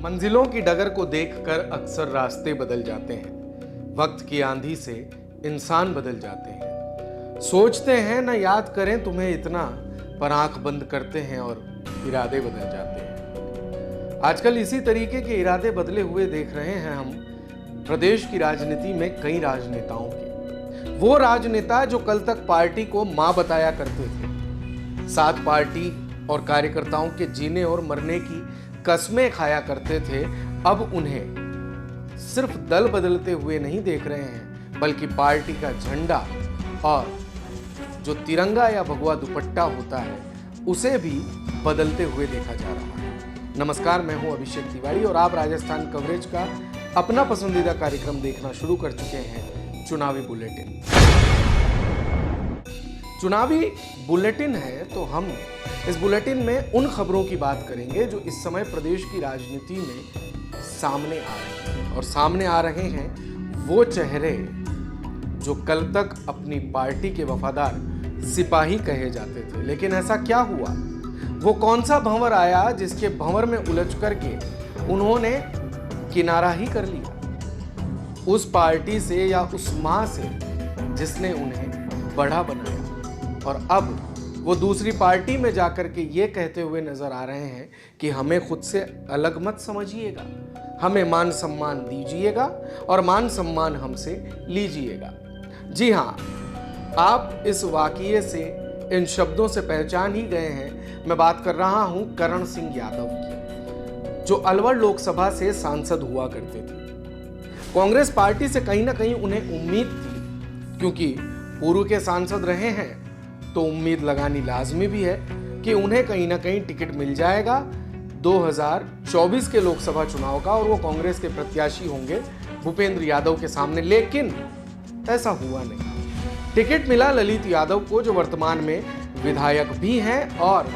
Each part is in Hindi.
मंजिलों की डगर को देखकर अक्सर रास्ते बदल जाते हैं। वक्त की आंधी से इंसान बदल जाते हैं। सोचते हैं न याद करें तुम्हें इतना, पर आंख बंद करते हैं और इरादे बदल जाते हैं। आजकल इसी तरीके के इरादे बदले हुए देख रहे हैं हम प्रदेश की राजनीति में कई राजनेताओं के। वो राजनेता जो कल तक पार्टी को मां बताया करते थे, साथ पार्टी और कार्यकर्ताओं के जीने और मरने की कस्में खाया करते थे, अब उन्हें सिर्फ दल बदलते हुए नहीं देख रहे हैं, बल्कि पार्टी का झंडा और जो तिरंगा या भगवा दुपट्टा होता है उसे भी बदलते हुए देखा जा रहा है। नमस्कार, मैं हूं अभिषेक तिवारी और आप राजस्थान कवरेज का अपना पसंदीदा कार्यक्रम देखना शुरू कर चुके हैं, चुनावी बुलेटिन। चुनावी बुलेटिन है तो हम इस बुलेटिन में उन खबरों की बात करेंगे जो इस समय प्रदेश की राजनीति में सामने आ रहे हैं। और सामने आ रहे हैं वो चेहरे जो कल तक अपनी पार्टी के वफादार सिपाही कहे जाते थे, लेकिन ऐसा क्या हुआ? वो कौन सा भंवर आया जिसके भंवर में उलझ करके उन्होंने किनारा ही कर लिया उस पार्टी से या उस मां से जिसने उन्हें बड़ा बनाया, और अब वो दूसरी पार्टी में जाकर के ये कहते हुए नजर आ रहे हैं कि हमें खुद से अलग मत समझिएगा, हमें मान सम्मान दीजिएगा और मान सम्मान हमसे लीजिएगा। जी हाँ, आप इस वाकये से, इन शब्दों से पहचान ही गए हैं। मैं बात कर रहा हूं करण सिंह यादव की, जो अलवर लोकसभा से सांसद हुआ करते थे। कांग्रेस पार्टी से कहीं ना कहीं उन्हें उम्मीद थी, क्योंकि पूर्व के सांसद रहे हैं तो उम्मीद लगानी लाजमी भी है कि उन्हें कहीं ना कहीं टिकट मिल जाएगा 2024 के लोकसभा चुनाव का, और वो कांग्रेस के प्रत्याशी होंगे भूपेंद्र यादव के सामने। लेकिन ऐसा हुआ नहीं। टिकट मिला ललित यादव को, जो वर्तमान में विधायक भी हैं, और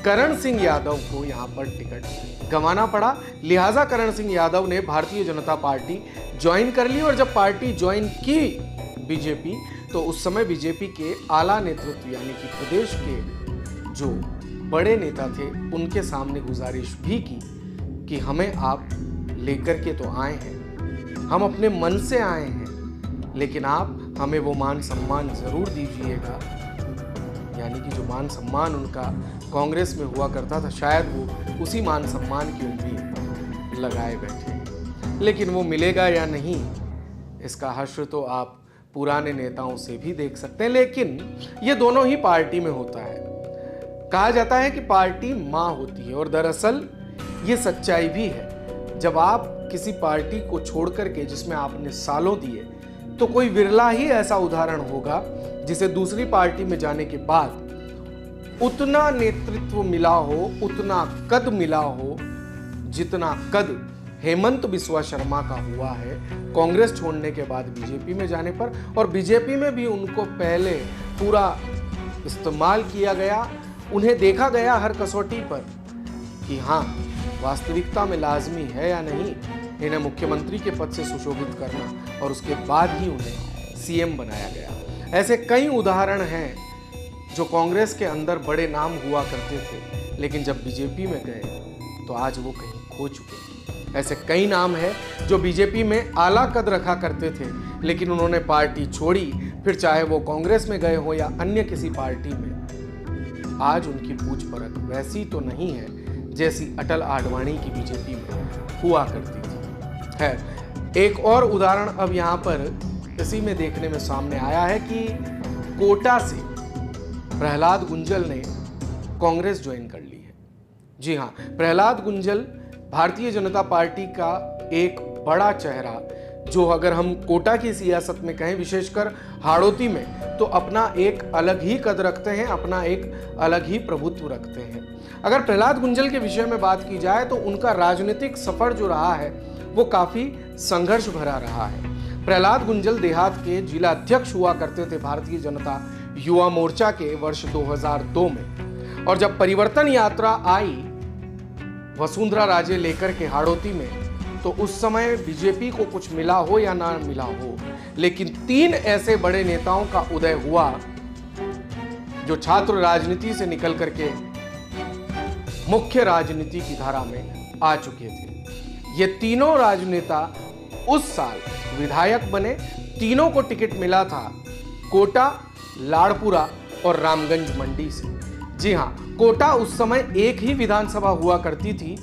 करण सिंह यादव को यहां पर टिकट गंवाना पड़ा। लिहाजा करण सिंह यादव ने भारतीय जनता पार्टी ज्वाइन कर ली, और जब पार्टी ज्वाइन की बीजेपी, तो उस समय बीजेपी के आला नेतृत्व यानी कि प्रदेश के जो बड़े नेता थे उनके सामने गुजारिश भी की कि हमें आप लेकर के तो आए हैं, हम अपने मन से आए हैं, लेकिन आप हमें वो मान सम्मान जरूर दीजिएगा। यानी कि जो मान सम्मान उनका कांग्रेस में हुआ करता था, शायद वो उसी मान सम्मान की उम्मीद लगाए बैठे। लेकिन वो मिलेगा या नहीं, इसका हश्र तो आप पुराने नेताओं से भी देख सकते हैं। लेकिन ये दोनों ही पार्टी में होता है। कहा जाता है कि पार्टी मां होती है, और दरअसल ये सच्चाई भी है। जब आप किसी पार्टी को छोड़ करके, जिसमें आपने सालों दिए, तो कोई विरला ही ऐसा उदाहरण होगा जिसे दूसरी पार्टी में जाने के बाद उतना नेतृत्व मिला हो, उतना कद मिला हो जितना कद हेमंत बिस्वा शर्मा का हुआ है कांग्रेस छोड़ने के बाद बीजेपी में जाने पर। और बीजेपी में भी उनको पहले पूरा इस्तेमाल किया गया, उन्हें देखा गया हर कसौटी पर कि हाँ, वास्तविकता में लाजमी है या नहीं इन्हें मुख्यमंत्री के पद से सुशोभित करना, और उसके बाद ही उन्हें सीएम बनाया गया। ऐसे कई उदाहरण हैं जो कांग्रेस के अंदर बड़े नाम हुआ करते थे, लेकिन जब बीजेपी में गए तो आज वो कहीं खो चुके हैं। ऐसे कई नाम हैं जो बीजेपी में आला कद रखा करते थे, लेकिन उन्होंने पार्टी छोड़ी, फिर चाहे वो कांग्रेस में गए हो या अन्य किसी पार्टी में। आज उनकी पूछ परख वैसी तो नहीं है जैसी अटल आडवाणी की बीजेपी में हुआ करती थी। खैर, एक और उदाहरण अब यहाँ पर इसी में देखने में सामने आया है कि कोटा से प्रहलाद गुंजल ने कांग्रेस ज्वाइन कर ली है। जी हाँ, प्रहलाद गुंजल भारतीय जनता पार्टी का एक बड़ा चेहरा, जो अगर हम कोटा की सियासत में कहें, विशेषकर हाड़ौती में, तो अपना एक अलग ही कद रखते हैं, अपना एक अलग ही प्रभुत्व रखते हैं। अगर प्रहलाद गुंजल के विषय में बात की जाए तो उनका राजनीतिक सफर जो रहा है वो काफी संघर्ष भरा रहा है। प्रहलाद गुंजल देहात के जिला अध्यक्ष हुआ करते थे भारतीय जनता युवा मोर्चा के वर्ष 2002 में, और जब परिवर्तन यात्रा आई वसुंधरा राजे लेकर के हाड़ौती में, तो उस समय बीजेपी को कुछ मिला हो या ना मिला हो, लेकिन 3 ऐसे बड़े नेताओं का उदय हुआ जो छात्र राजनीति से निकल करके मुख्य राजनीति की धारा में आ चुके थे। ये तीनों राजनेता उस साल विधायक बने। तीनों को टिकट मिला था कोटा, लाड़पुरा और रामगंज मंडी से। जी हां, कोटा उस समय एक ही विधानसभा हुआ करती थी।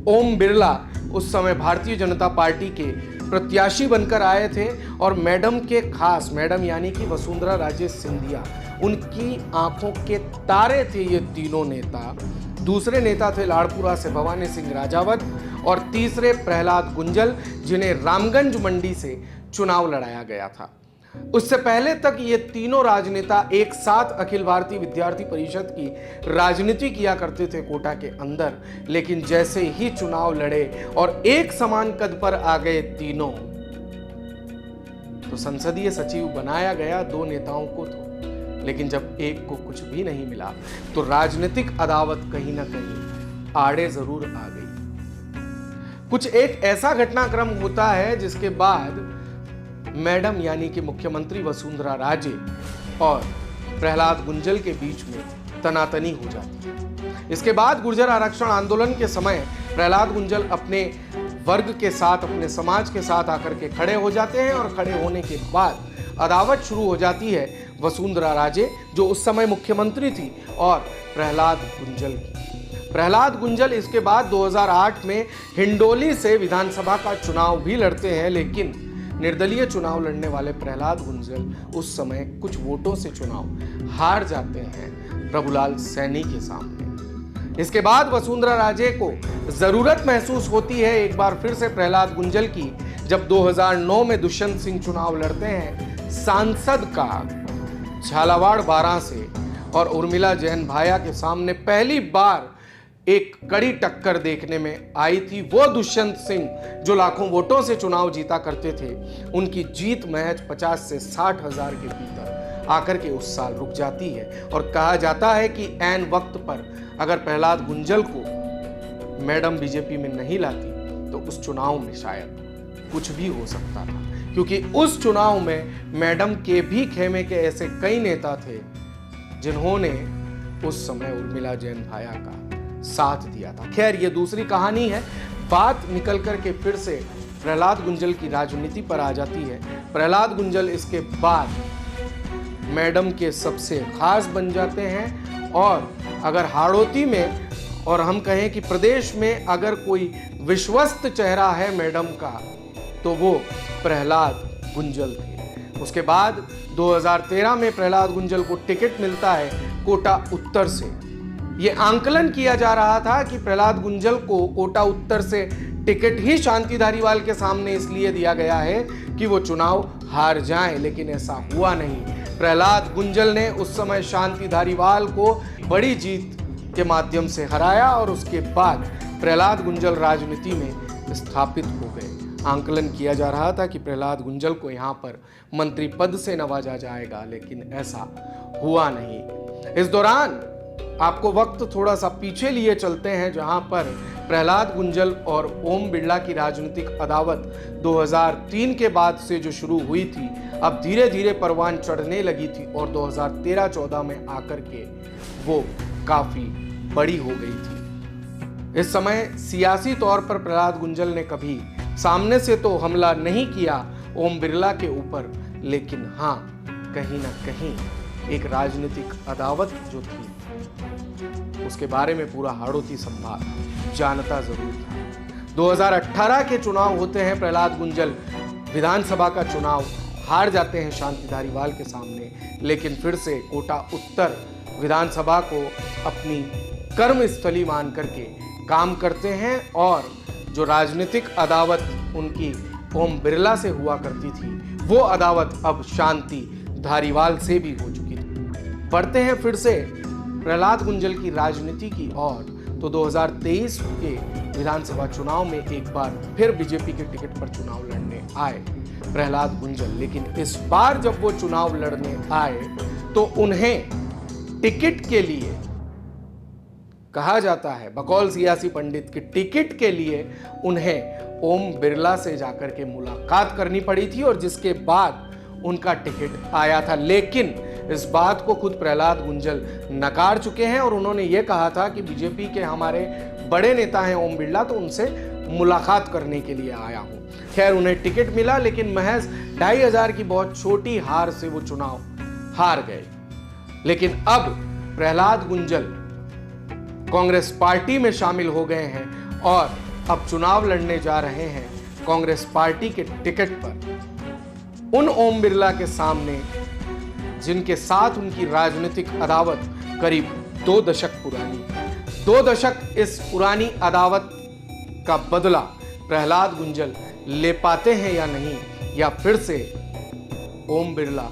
ओम बिरला उस समय भारतीय जनता पार्टी के प्रत्याशी बनकर आए थे और मैडम के खास, मैडम यानी कि वसुंधरा राजे सिंधिया, उनकी आंखों के तारे थे ये तीनों नेता। दूसरे नेता थे लाड़पुरा से भवानी सिंह राजावत और तीसरे प्रहलाद गुंजल, जिन्हें रामगंज मंडी से चुनाव लड़ाया गया था। उससे पहले तक ये तीनों राजनेता एक साथ अखिल भारतीय विद्यार्थी परिषद की राजनीति किया करते थे कोटा के अंदर, लेकिन जैसे ही चुनाव लड़े और एक समान कद पर आ गए तीनों, तो संसदीय सचिव बनाया गया दो नेताओं को तो, लेकिन जब एक को कुछ भी नहीं मिला तो राजनीतिक अदावत कहीं ना कहीं आड़े जरूर आ गई। कुछ एक ऐसा घटनाक्रम होता है जिसके बाद मैडम यानी कि मुख्यमंत्री वसुंधरा राजे और प्रहलाद गुंजल के बीच में तनातनी हो जाती है। इसके बाद गुर्जर आरक्षण आंदोलन के समय प्रहलाद गुंजल अपने वर्ग के साथ, अपने समाज के साथ आकर के खड़े हो जाते हैं और खड़े होने के बाद अदावत शुरू हो जाती है वसुंधरा राजे, जो उस समय मुख्यमंत्री थी, और प्रहलाद गुंजल की। प्रहलाद गुंजल इसके बाद 2008 में हिंडोली से विधानसभा का चुनाव भी लड़ते हैं, लेकिन निर्दलीय चुनाव लड़ने वाले प्रहलाद गुंजल उस समय कुछ वोटों से चुनाव हार जाते हैं प्रभुलाल सैनी के सामने। इसके बाद वसुंधरा राजे को जरूरत महसूस होती है एक बार फिर से प्रहलाद गुंजल की, जब 2009 में दुष्यंत सिंह चुनाव लड़ते हैं सांसद का झालावाड़ 12 से, और उर्मिला जैन भाया के सामने पहली बार एक कड़ी टक्कर देखने में आई थी। वो दुष्यंत सिंह जो लाखों वोटों से चुनाव जीता करते थे, उनकी जीत महज 50 से 60 हजार के भीतर आकर के उस साल रुक जाती है। और कहा जाता है कि ऐन वक्त पर अगर प्रहलाद गुंजल को मैडम बीजेपी में नहीं लाती तो उस चुनाव में शायद कुछ भी हो सकता था, क्योंकि उस चुनाव में मैडम के भी खेमे के ऐसे कई नेता थे जिन्होंने उस समय उर्मिला जैन भाया का साथ दिया था। खैर, ये दूसरी कहानी है। बात निकल करके फिर से प्रहलाद गुंजल की राजनीति पर आ जाती है। प्रहलाद गुंजल इसके बाद मैडम के सबसे खास बन जाते हैं, और अगर हाड़ौती में और हम कहें कि प्रदेश में अगर कोई विश्वस्त चेहरा है मैडम का, तो वो प्रहलाद गुंजल थे। उसके बाद 2013 में प्रहलाद गुंजल को टिकट मिलता है कोटा उत्तर से। ये आंकलन किया जा रहा था कि प्रहलाद गुंजल को कोटा उत्तर से टिकट ही शांति धारीवाल के सामने इसलिए दिया गया है कि वो चुनाव हार जाएं, लेकिन ऐसा हुआ नहीं। प्रहलाद गुंजल ने उस समय शांति धारीवाल को बड़ी जीत के माध्यम से हराया और उसके बाद प्रहलाद गुंजल राजनीति में स्थापित हो गए। आंकलन किया जा रहा था कि प्रहलाद गुंजल को यहाँ पर मंत्री पद से नवाजा जाएगा, लेकिन ऐसा हुआ नहीं। इस दौरान आपको वक्त थोड़ा सा पीछे लिए चलते हैं, जहां पर प्रहलाद गुंजल और ओम बिरला की राजनीतिक अदावत 2003 के बाद से जो शुरू हुई थी, अब धीरे धीरे परवान चढ़ने लगी थी और 2013-14 में आकर के वो काफी बड़ी हो गई थी। इस समय सियासी तौर पर प्रहलाद गुंजल ने कभी सामने से तो हमला नहीं किया ओम बिरला के ऊपर, लेकिन हाँ, कहीं ना कहीं एक राजनीतिक अदावत जो थी उसके बारे में पूरा हाड़ौती संभाग जानता जरूर था। 2018 के चुनाव होते हैं, प्रहलाद गुंजल विधानसभा का चुनाव हार जाते हैं शांति धारीवाल के सामने, लेकिन फिर से कोटा उत्तर विधानसभा को अपनी कर्मस्थली मान करके काम करते हैं, और जो राजनीतिक अदावत उनकी ओम बिरला से हुआ करती थी, वो अदावत अब शांति धारीवाल से भी हो चुकी थी। बढ़ते हैं फिर से प्रहलाद गुंजल की राजनीति की ओर, तो 2023 के विधानसभा चुनाव में एक बार फिर बीजेपी के टिकट पर चुनाव लड़ने आए प्रहलाद गुंजल। लेकिन इस बार जब वो चुनाव लड़ने आए तो उन्हें टिकट के लिए, कहा जाता है बकौल सियासी पंडित की, टिकट के लिए उन्हें ओम बिरला से जाकर के मुलाकात करनी पड़ी थी, और जिसके बाद उनका टिकट आया था। लेकिन इस बात को खुद प्रहलाद गुंजल नकार चुके हैं और उन्होंने ये कहा था कि बीजेपी के हमारे बड़े नेता हैं ओम बिरला, तो उनसे मुलाकात करने के लिए आया हूं। खैर, उन्हें टिकट मिला, लेकिन महज 2500 की बहुत छोटी हार से वो चुनाव हार गए। लेकिन अब प्रहलाद गुंजल कांग्रेस पार्टी में शामिल हो गए हैं और अब चुनाव लड़ने जा रहे हैं कांग्रेस पार्टी के टिकट पर उन ओम बिरला के सामने जिनके साथ उनकी राजनीतिक अदावत करीब 2 दशक पुरानी है। 2 दशक इस पुरानी अदावत का बदला प्रहलाद गुंजल ले पाते हैं या नहीं, या फिर से ओम बिरला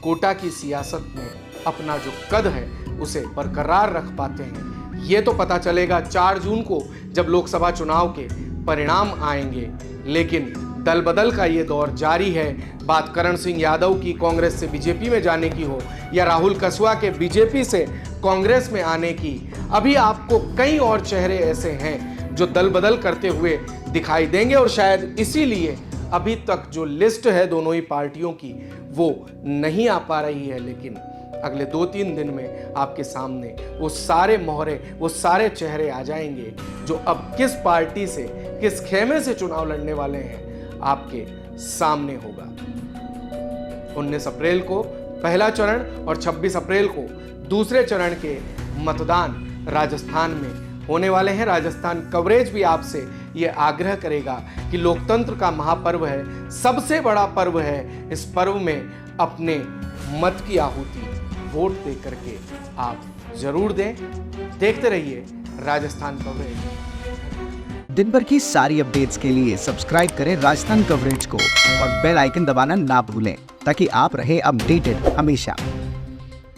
कोटा की सियासत में अपना जो कद है उसे बरकरार रख पाते हैं, ये तो पता चलेगा 4 जून को जब लोकसभा चुनाव के परिणाम आएंगे। लेकिन दल बदल का ये दौर जारी है। बात करण सिंह यादव की कांग्रेस से बीजेपी में जाने की हो या राहुल कसवा के बीजेपी से कांग्रेस में आने की, अभी आपको कई और चेहरे ऐसे हैं जो दल बदल करते हुए दिखाई देंगे। और शायद इसीलिए अभी तक जो लिस्ट है दोनों ही पार्टियों की वो नहीं आ पा रही है, लेकिन अगले 2-3 दिन में आपके सामने वो सारे मोहरे, वो सारे चेहरे आ जाएंगे जो अब किस पार्टी से, किस खेमे से चुनाव लड़ने वाले हैं, आपके सामने होगा। 19 अप्रैल को पहला चरण और 26 अप्रैल को दूसरे चरण के मतदान राजस्थान में होने वाले हैं। राजस्थान कवरेज भी आपसे ये आग्रह करेगा कि लोकतंत्र का महापर्व है, सबसे बड़ा पर्व है। इस पर्व में अपने मत की आहुति वोट दे करके आप जरूर दें। देखते रहिए राजस्थान कवरेज। दिन भर की सारी अपडेट्स के लिए सब्सक्राइब करें राजस्थान कवरेज को और बेल आइकन दबाना ना भूलें ताकि आप रहे अपडेटेड हमेशा।